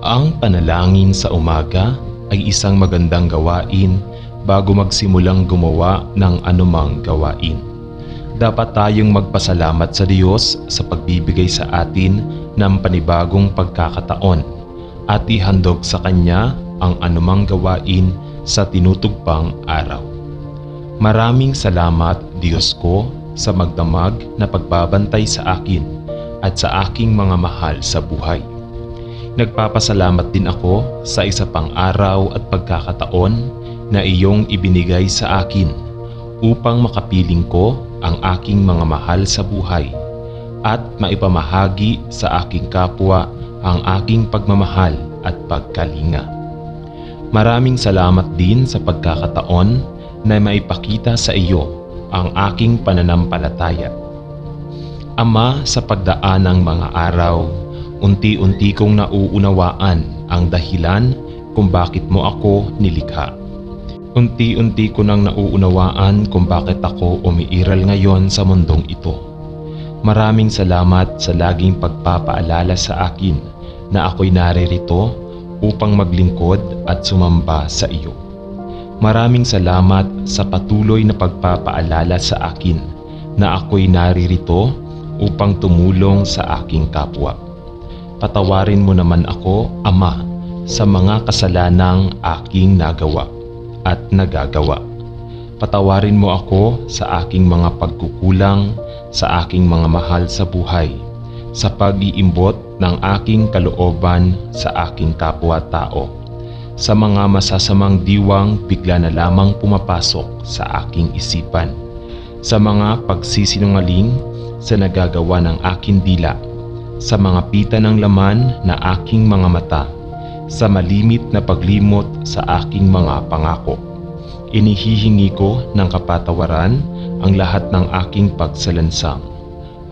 Ang panalangin sa umaga ay isang magandang gawain bago magsimulang gumawa ng anumang gawain. Dapat tayong magpasalamat sa Diyos sa pagbibigay sa atin ng panibagong pagkakataon at ihandog sa Kanya ang anumang gawain sa tinutugpang araw. Maraming salamat, Diyos ko, sa magdamag na pagbabantay sa akin at sa aking mga mahal sa buhay. Nagpapasalamat din ako sa isa pang araw at pagkakataon na iyong ibinigay sa akin upang makapiling ko ang aking mga mahal sa buhay at maipamahagi sa aking kapwa ang aking pagmamahal at pagkalinga. Maraming salamat din sa pagkakataon na maipakita sa iyo ang aking pananampalataya. Ama, sa pagdaan ng mga araw, unti-unti kong nauunawaan ang dahilan kung bakit mo ako nilikha. Unti-unti ko nang nauunawaan kung bakit ako umiiral ngayon sa mundong ito. Maraming salamat sa laging pagpapaalala sa akin na ako'y naririto upang maglingkod at sumamba sa iyo. Maraming salamat sa patuloy na pagpapaalala sa akin na ako'y naririto upang tumulong sa aking kapwa. Patawarin mo naman ako, Ama, sa mga kasalanang aking nagawa at nagagawa. Patawarin mo ako sa aking mga pagkukulang, sa aking mga mahal sa buhay, sa pag-iimbot ng aking kalooban sa aking kapwa-tao, sa mga masasamang diwang bigla na lamang pumapasok sa aking isipan, sa mga pagsisinungaling sa nagagawa ng aking dila, sa mga pita ng laman na aking mga mata, sa malimit na paglimot sa aking mga pangako. Inihihingi ko ng kapatawaran ang lahat ng aking pagsalansang.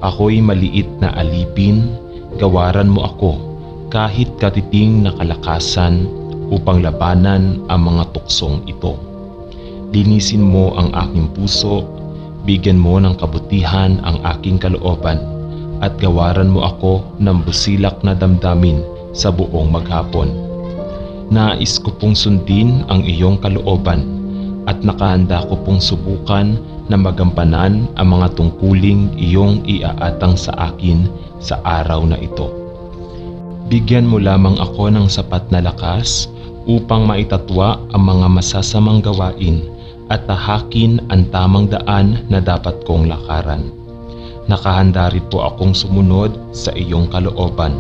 Ako'y maliit na alipin, gawaran mo ako kahit katiting na kalakasan upang labanan ang mga tuksong ito. Linisin mo ang aking puso, bigyan mo ng kabutihan ang aking kalooban, at gawaran mo ako ng busilak na damdamin sa buong maghapon. Nais ko pong sundin ang iyong kalooban at nakahanda ko pong subukan na magampanan ang mga tungkuling iyong iaatang sa akin sa araw na ito. Bigyan mo lamang ako ng sapat na lakas upang maitatwa ang mga masasamang gawain at tahakin ang tamang daan na dapat kong lakaran. Nakahanda rin po akong sumunod sa iyong kalooban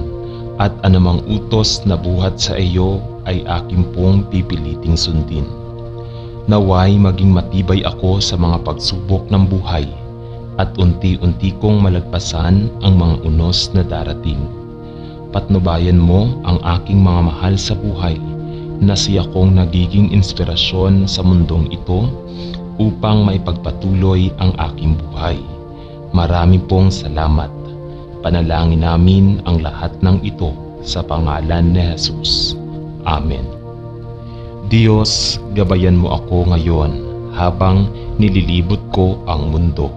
at anumang utos na buhat sa iyo ay aking pong pipiliting sundin. Naway maging matibay ako sa mga pagsubok ng buhay at unti-unti kong malagpasan ang mga unos na darating. Patnubayan mo ang aking mga mahal sa buhay na siya kong nagiging inspirasyon sa mundong ito upang maipagpatuloy ang aking buhay. Marami pong salamat. Panalangin namin ang lahat ng ito sa pangalan ni Jesus. Amen. Diyos, gabayan mo ako ngayon habang nililibot ko ang mundo.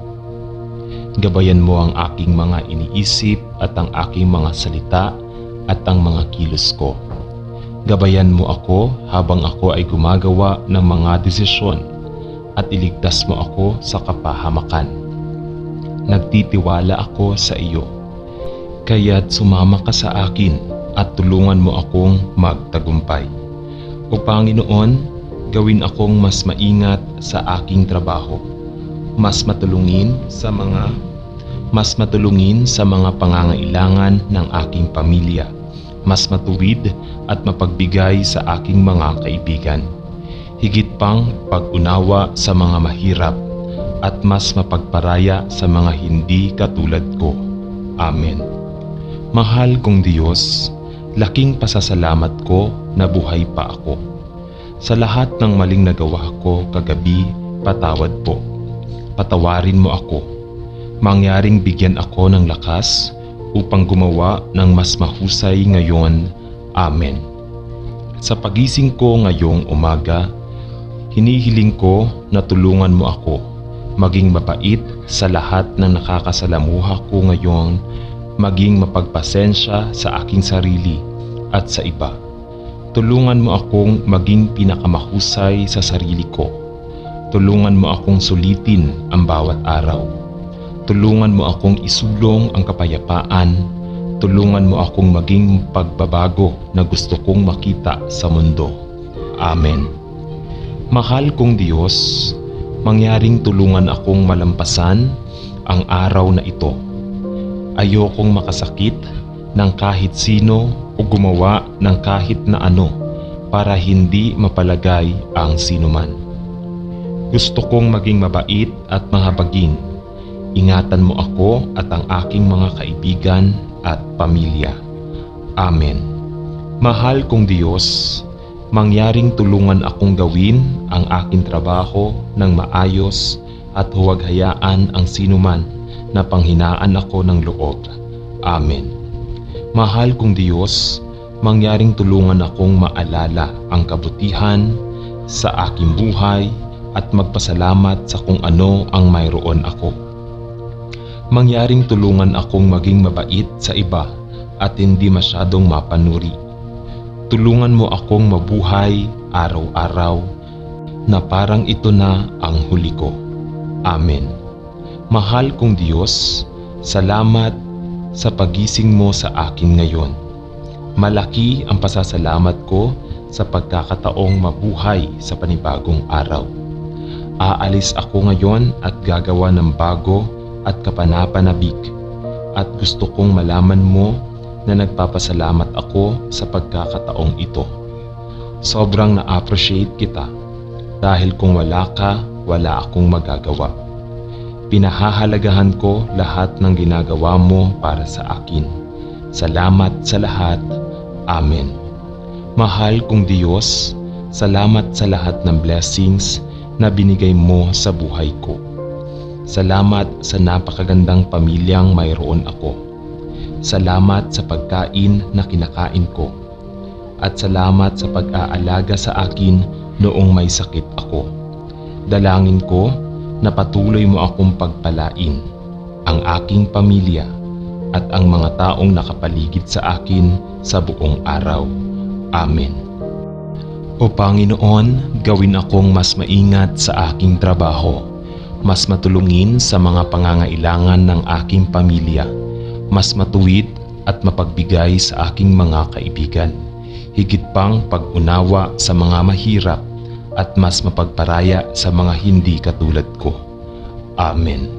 Gabayan mo ang aking mga iniisip at ang aking mga salita at ang mga kilos ko. Gabayan mo ako habang ako ay gumagawa ng mga desisyon at iligtas mo ako sa kapahamakan. Nagtitiwala ako sa iyo, kaya't sumama ka sa akin at tulungan mo akong magtagumpay. O Panginoon, gawin akong mas maingat sa aking trabaho, mas matulungin sa mga pangangailangan ng aking pamilya, mas matuwid at mapagbigay sa aking mga kaibigan, higit pang pag-unawa sa mga mahirap at mas mapagparaya sa mga hindi katulad ko. Amen. Mahal kong Diyos, laking pasasalamat ko na buhay pa ako. Sa lahat ng maling nagawa ko kagabi, patawad po. Patawarin mo ako. Mangyaring bigyan ako ng lakas upang gumawa ng mas mahusay ngayon. Amen. Sa pagising ko ngayong umaga, hinihiling ko na tulungan mo ako maging mapait sa lahat ng nakakasalamuha ko ngayon, maging mapagpasensya sa aking sarili at sa iba. Tulungan mo akong maging pinakamahusay sa sarili ko. Tulungan mo akong sulitin ang bawat araw. Tulungan mo akong isulong ang kapayapaan. Tulungan mo akong maging pagbabago na gusto kong makita sa mundo. Amen. Mahal kong Diyos, mangyaring tulungan akong malampasan ang araw na ito. Ayokong makasakit ng kahit sino o gumawa ng kahit na ano para hindi mapalagay ang sinuman. Gusto kong maging mabait at mahabagin. Ingatan mo ako at ang aking mga kaibigan at pamilya. Amen. Mahal kong Diyos, mangyaring tulungan akong gawin ang aking trabaho ng maayos at huwag hayaan ang sinuman na panghinaan ako ng loob. Amen. Mahal kong Diyos, mangyaring tulungan akong maalala ang kabutihan sa aking buhay at magpasalamat sa kung ano ang mayroon ako. Mangyaring tulungan akong maging mabait sa iba at hindi masyadong mapanuri. Tulungan mo akong mabuhay araw-araw na parang ito na ang huli ko. Amen. Mahal kong Diyos, salamat sa pagising mo sa akin ngayon. Malaki ang pasasalamat ko sa pagkakataong mabuhay sa panibagong araw. Aalis ako ngayon at gagawa ng bago at kapanapanabik at gusto kong malaman mo na nagpapasalamat ako sa pagkakataong ito. Sobrang na-appreciate kita dahil kung wala ka, wala akong magagawa. Pinahahalagahan ko lahat ng ginagawa mo para sa akin. Salamat sa lahat. Amen. Mahal kong Diyos, salamat sa lahat ng blessings na binigay mo sa buhay ko. Salamat sa napakagandang pamilyang mayroon ako. Salamat sa pagkain na kinakain ko. At salamat sa pag-aalaga sa akin noong may sakit ako. Dalangin ko na patuloy mo akong pagpalain, ang aking pamilya at ang mga taong nakapaligid sa akin sa buong araw. Amen. O Panginoon, gawin akong mas maingat sa aking trabaho, mas matulungin sa mga pangangailangan ng aking pamilya, mas matuwid at mapagbigay sa aking mga kaibigan, higit pang pag-unawa sa mga mahirap at mas mapagparaya sa mga hindi katulad ko. Amen.